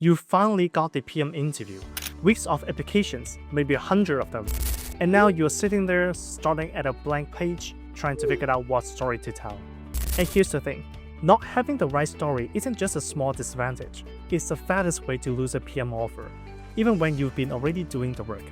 You finally got the PM interview. Weeks of applications, maybe 100 of them. And now you're sitting there starting at a blank page, trying to figure out what story to tell. And here's the thing, not having the right story isn't just a small disadvantage, it's the fattest way to lose a PM offer, even when you've been already doing the work.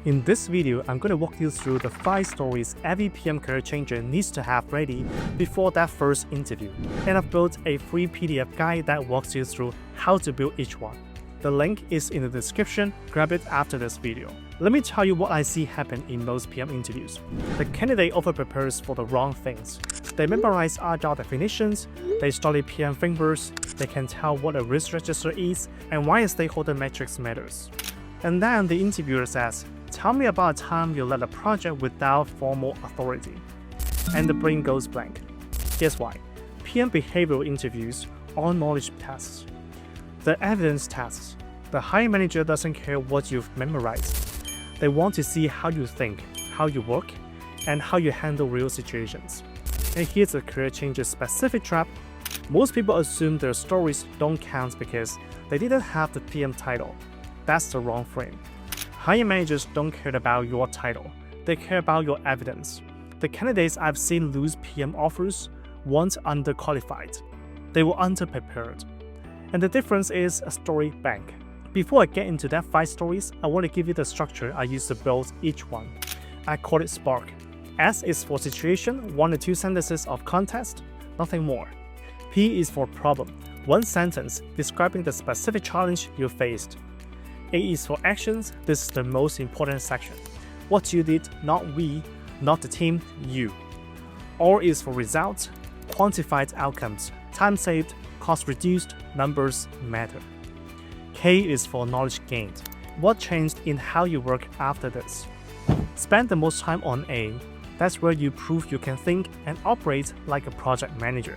In this video, I'm going to walk you through the 5 stories every PM career changer needs to have ready before that first interview. And I've built a free PDF guide that walks you through how to build each one. The link is in the description, grab it after this video. Let me tell you what I see happen in most PM interviews. The candidate over-prepares for the wrong things. They memorize Agile definitions, they study PM frameworks, they can tell what a risk register is and why a stakeholder matrix matters. And then the interviewer says, "Tell me about a time you led a project without formal authority." And the brain goes blank. Here's why. PM behavioral interviews are knowledge tests. The evidence tests. The hiring manager doesn't care what you've memorized. They want to see how you think, how you work, and how you handle real situations. And here's a career changer specific trap. Most people assume their stories don't count because they didn't have the PM title. That's the wrong frame. Hiring managers don't care about your title, they care about your evidence. The candidates I've seen lose PM offers weren't underqualified, they were underprepared. And the difference is a story bank. Before I get into that 5 stories, I want to give you the structure I use to build each one. I call it SPARK. S is for situation, 1 to 2 sentences of context, nothing more. P is for problem, 1 sentence describing the specific challenge you faced. A is for actions, this is the most important section. What you did, not we, not the team, you. R is for results, quantified outcomes, time saved, cost reduced, numbers matter. K is for knowledge gained, what changed in how you work after this. Spend the most time on A, that's where you prove you can think and operate like a project manager.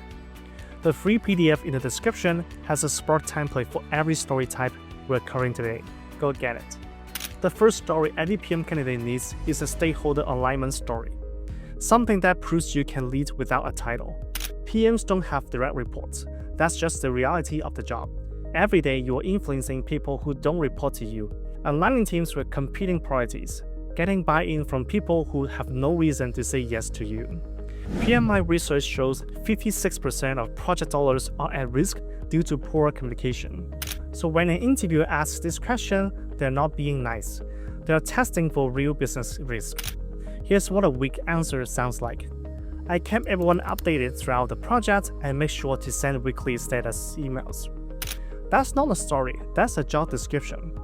The free PDF in the description has a Spark template for every story type we're covering today. Go get it. The first story every PM candidate needs is a stakeholder alignment story. Something that proves you can lead without a title. PMs don't have direct reports. That's just the reality of the job. Every day you are influencing people who don't report to you, aligning teams with competing priorities, getting buy-in from people who have no reason to say yes to you. PMI research shows 56% of project dollars are at risk due to poor communication. So when an interviewer asks this question, they're not being nice. They're testing for real business risk. Here's what a weak answer sounds like. I kept everyone updated throughout the project and make sure to send weekly status emails. That's not a story, that's a job description.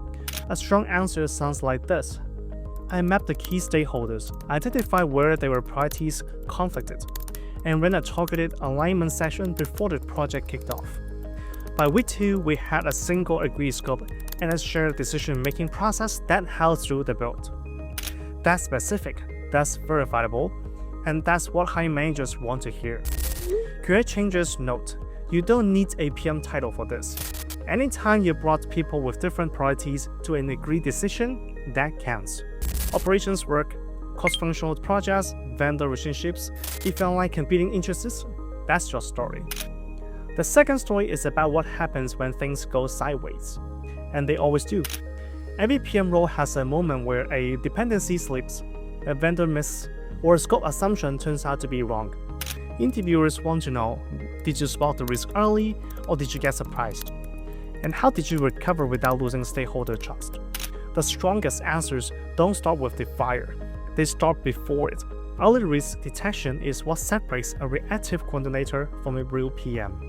A strong answer sounds like this. I mapped the key stakeholders, identified where their priorities conflicted, and ran a targeted alignment session before the project kicked off. By week 2, we had a single agreed scope and a shared decision-making process that held through the build. That's specific, that's verifiable, and that's what hiring managers want to hear. Career changers note, you don't need a PM title for this. Anytime you brought people with different priorities to an agreed decision, that counts. Operations work, cross-functional projects, vendor relationships, if you align competing interests, that's your story. The second story is about what happens when things go sideways. And they always do. Every PM role has a moment where a dependency slips, a vendor misses, or a scope assumption turns out to be wrong. Interviewers want to know, did you spot the risk early or did you get surprised? And how did you recover without losing stakeholder trust? The strongest answers don't start with the fire, they start before it. Early risk detection is what separates a reactive coordinator from a real PM.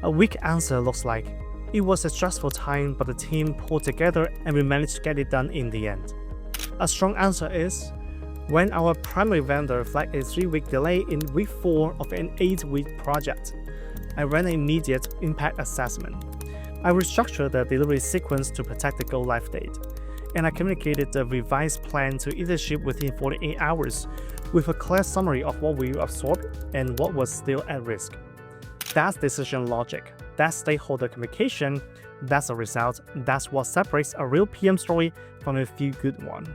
A weak answer looks like, it was a stressful time but the team pulled together and we managed to get it done in the end. A strong answer is, when our primary vendor flagged a 3-week delay in week 4 of an 8-week project, I ran an immediate impact assessment. I restructured the delivery sequence to protect the go-live date, and I communicated the revised plan to leadership within 48 hours with a clear summary of what we absorbed and what was still at risk. That's decision logic, that's stakeholder communication, that's a result, that's what separates a real PM story from a feel-good one.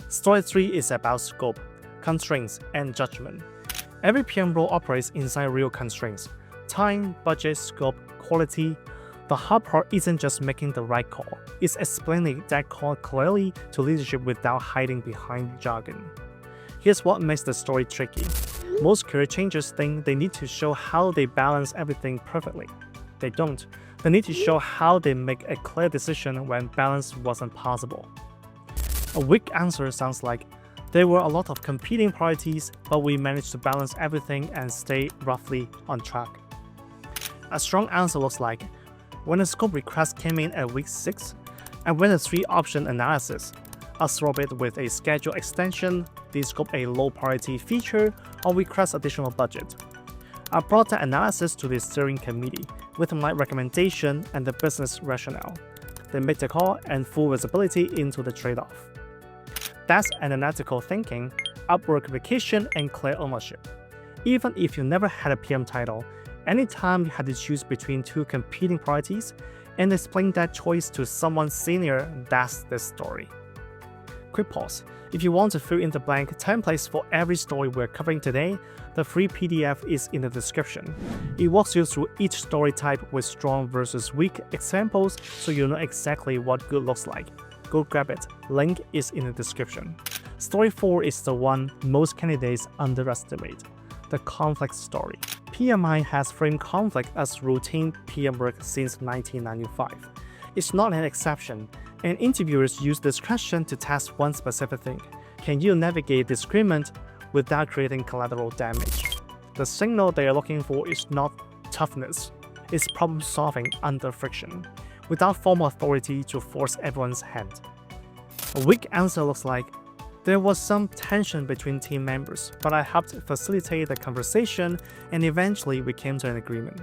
Story 3 is about scope, constraints, and judgment. Every PM role operates inside real constraints: time, budget, scope, quality. The hard part isn't just making the right call, it's explaining that call clearly to leadership without hiding behind jargon. Here's what makes the story tricky. Most career changers think they need to show how they balance everything perfectly. They don't. They need to show how they make a clear decision when balance wasn't possible. A weak answer sounds like, there were a lot of competing priorities, but we managed to balance everything and stay roughly on track. A strong answer looks like, when a scope request came in at week 6, I ran a 3-option analysis, absorb it with a schedule extension, descope a low-priority feature, or request additional budget. I brought the analysis to the steering committee with my recommendation and the business rationale. They made the call and full visibility into the trade-off. That's analytical thinking, upward communication, and clear ownership. Even if you never had a PM title, anytime you had to choose between 2 competing priorities and explain that choice to someone senior, that's the story. Quick pause. If you want to fill in the blank templates for every story we're covering today, the free PDF is in the description. It walks you through each story type with strong versus weak examples so you know exactly what good looks like. Go grab it. Link is in the description. Story 4 is the one most candidates underestimate. The conflict story. PMI has framed conflict as routine PM work since 1995. It's not an exception, and interviewers use this question to test one specific thing. Can you navigate disagreement without creating collateral damage? The signal they are looking for is not toughness, it's problem solving under friction, without formal authority to force everyone's hand. A weak answer looks like, there was some tension between team members, but I helped facilitate the conversation and eventually we came to an agreement.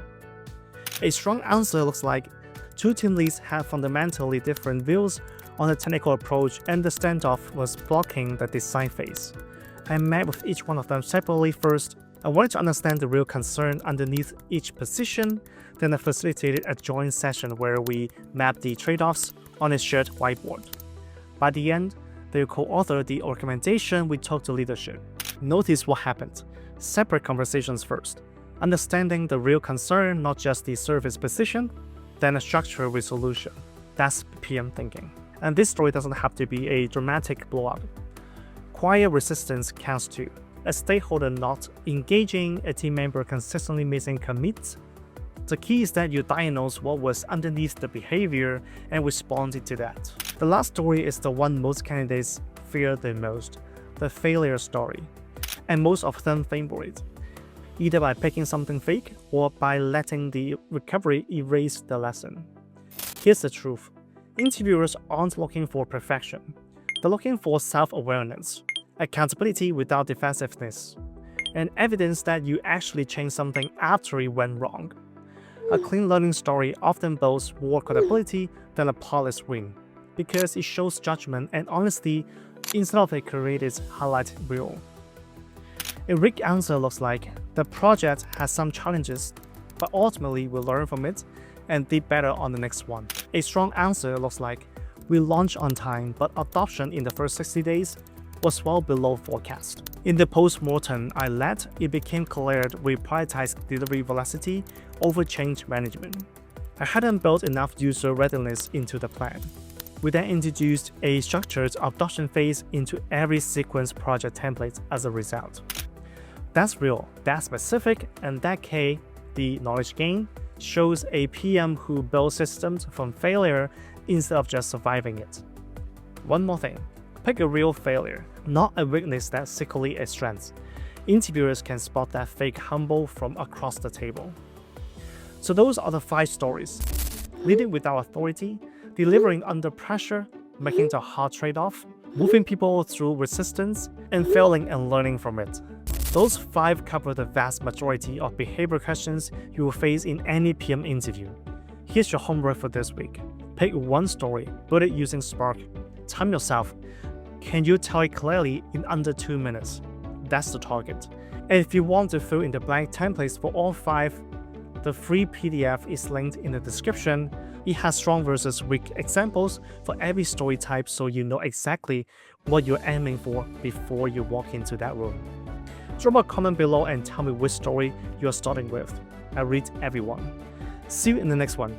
A strong answer looks like, 2 team leads had fundamentally different views on the technical approach and the standoff was blocking the design phase. I met with each one of them separately first. I wanted to understand the real concern underneath each position, then I facilitated a joint session where we mapped the trade-offs on a shared whiteboard. By the end, they co-authored the recommendation we took to leadership. Notice what happened. Separate conversations first. Understanding the real concern, not just the surface position, then a structured resolution. That's PM thinking. And this story doesn't have to be a dramatic blow-up. Quiet resistance counts too. A stakeholder not engaging, a team member consistently missing commits. The key is that you diagnose what was underneath the behavior and responded to that. The last story is the one most candidates fear the most, the failure story. And most of them favor it, either by picking something fake or by letting the recovery erase the lesson. Here's the truth. Interviewers aren't looking for perfection. They're looking for self-awareness, accountability without defensiveness, and evidence that you actually changed something after it went wrong. A clean learning story often boasts more credibility than a polished win, because it shows judgment and honesty instead of a created highlight reel. A weak answer looks like, the project has some challenges, but ultimately we learn from it and did better on the next one. A strong answer looks like, we launched on time, but adoption in the first 60 days was well below forecast. In the post-mortem I led, it became clear we prioritized delivery velocity over change management. I hadn't built enough user readiness into the plan. We then introduced a structured adoption phase into every sequence project template as a result. That's real, that's specific, and that K, the knowledge gain, shows a PM who builds systems from failure instead of just surviving it. One more thing. Pick a real failure, not a weakness that's secretly a strength. Interviewers can spot that fake humble from across the table. So those are the 5 stories. Leading without authority, delivering under pressure, making the hard trade-off, moving people through resistance, and failing and learning from it. Those 5 cover the vast majority of behavioral questions you will face in any PM interview. Here's your homework for this week. Pick one story, build it using Spark. Time yourself. Can you tell it clearly in under 2 minutes? That's the target. And if you want to fill in the blank templates for all 5, the free PDF is linked in the description. It has strong versus weak examples for every story type so you know exactly what you're aiming for before you walk into that room. Drop a comment below and tell me which story you're starting with. I read everyone. See you in the next one.